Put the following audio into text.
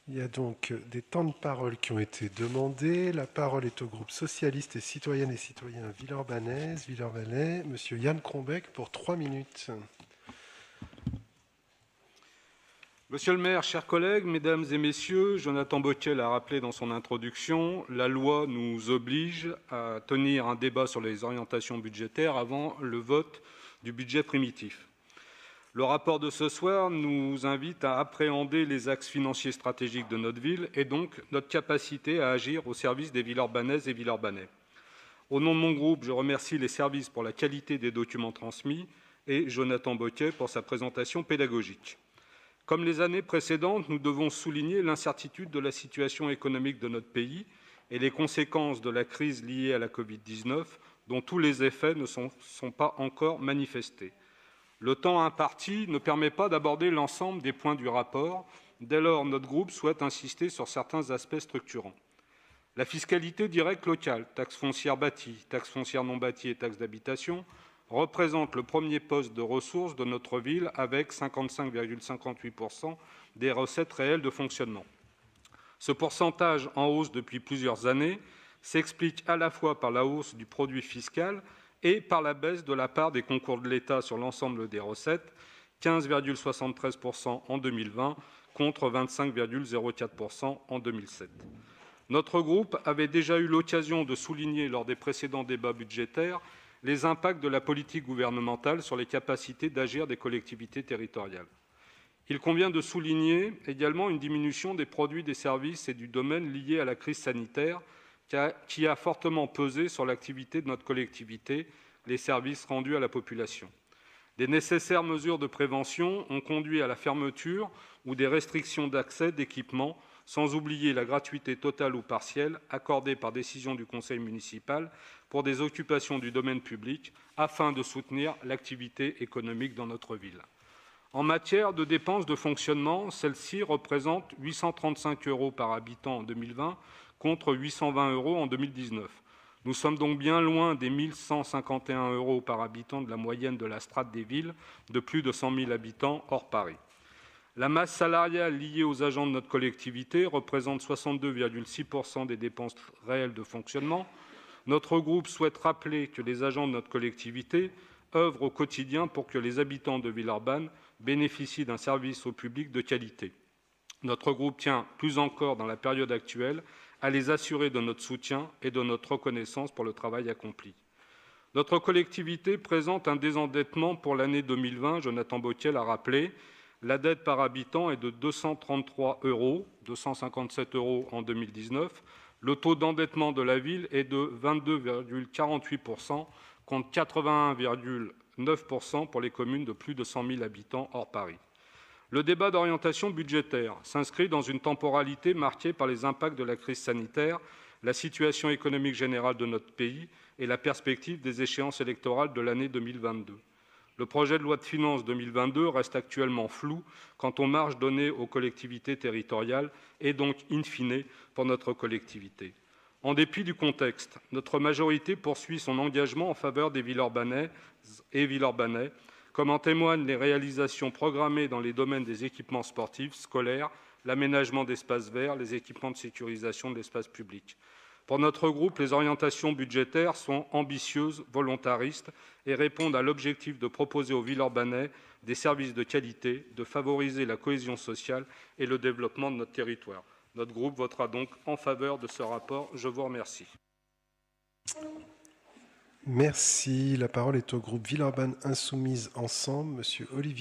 Il y a donc des temps de parole qui ont été demandés. La parole est au groupe socialiste et citoyennes et citoyens Villeurbanne. Monsieur Yann Krombeck pour 3 minutes. Monsieur le maire, chers collègues, mesdames et messieurs, Jonathan Bocquet l'a rappelé dans son introduction, la loi nous oblige à tenir un débat sur les orientations budgétaires avant le vote du budget primitif. Le rapport de ce soir nous invite à appréhender les axes financiers stratégiques de notre ville et donc notre capacité à agir au service des Villeurbanaises et Villeurbanais. Au nom de mon groupe, je remercie les services pour la qualité des documents transmis et Jonathan Bocquet pour sa présentation pédagogique. Comme les années précédentes, nous devons souligner l'incertitude de la situation économique de notre pays et les conséquences de la crise liée à la Covid-19, dont tous les effets ne sont pas encore manifestés. Le temps imparti ne permet pas d'aborder l'ensemble des points du rapport. Dès lors, notre groupe souhaite insister sur certains aspects structurants. La fiscalité directe locale, taxe foncière bâtie, taxe foncière non bâtie et taxe d'habitation, représente le premier poste de ressources de notre ville avec 55,58% des recettes réelles de fonctionnement. Ce pourcentage en hausse depuis plusieurs années s'explique à la fois par la hausse du produit fiscal et par la baisse de la part des concours de l'État sur l'ensemble des recettes, 15,73% en 2020 contre 25,04% en 2007. Notre groupe avait déjà eu l'occasion de souligner lors des précédents débats budgétaires les impacts de la politique gouvernementale sur les capacités d'agir des collectivités territoriales. Il convient de souligner également une diminution des produits, des services et du domaine liés à la crise sanitaire qui a fortement pesé sur l'activité de notre collectivité, les services rendus à la population. Les nécessaires mesures de prévention ont conduit à la fermeture ou des restrictions d'accès d'équipements, sans oublier la gratuité totale ou partielle accordée par décision du conseil municipal pour des occupations du domaine public afin de soutenir l'activité économique dans notre ville. En matière de dépenses de fonctionnement, celles-ci représentent 835 € par habitant en 2020 contre 820 € en 2019. Nous sommes donc bien loin des 1 151 € par habitant de la moyenne de la strate des villes de plus de 100 000 habitants hors Paris. La masse salariale liée aux agents de notre collectivité représente 62,6% des dépenses réelles de fonctionnement. Notre groupe souhaite rappeler que les agents de notre collectivité œuvrent au quotidien pour que les habitants de Villeurbanne bénéficient d'un service au public de qualité. Notre groupe tient, plus encore dans la période actuelle, à les assurer de notre soutien et de notre reconnaissance pour le travail accompli. Notre collectivité présente un désendettement pour l'année 2020, Jonathan Bocquet l'a rappelé. La dette par habitant est de 233 €, 257 € en 2019. Le taux d'endettement de la ville est de 22,48% contre 81,9% pour les communes de plus de 100 000 habitants hors Paris. Le débat d'orientation budgétaire s'inscrit dans une temporalité marquée par les impacts de la crise sanitaire, la situation économique générale de notre pays et la perspective des échéances électorales de l'année 2022. Le projet de loi de finances 2022 reste actuellement flou quant aux marges données aux collectivités territoriales et donc, in fine, pour notre collectivité. En dépit du contexte, notre majorité poursuit son engagement en faveur des Villeurbanaises et Villeurbanais, comme en témoignent les réalisations programmées dans les domaines des équipements sportifs, scolaires, l'aménagement d'espaces verts, les équipements de sécurisation de l'espace public. Pour notre groupe, les orientations budgétaires sont ambitieuses, volontaristes et répondent à l'objectif de proposer aux Villeurbanais des services de qualité, de favoriser la cohésion sociale et le développement de notre territoire. Notre groupe votera donc en faveur de ce rapport. Je vous remercie. Merci. La parole est au groupe Villeurbanne Insoumise Ensemble. Monsieur Olivier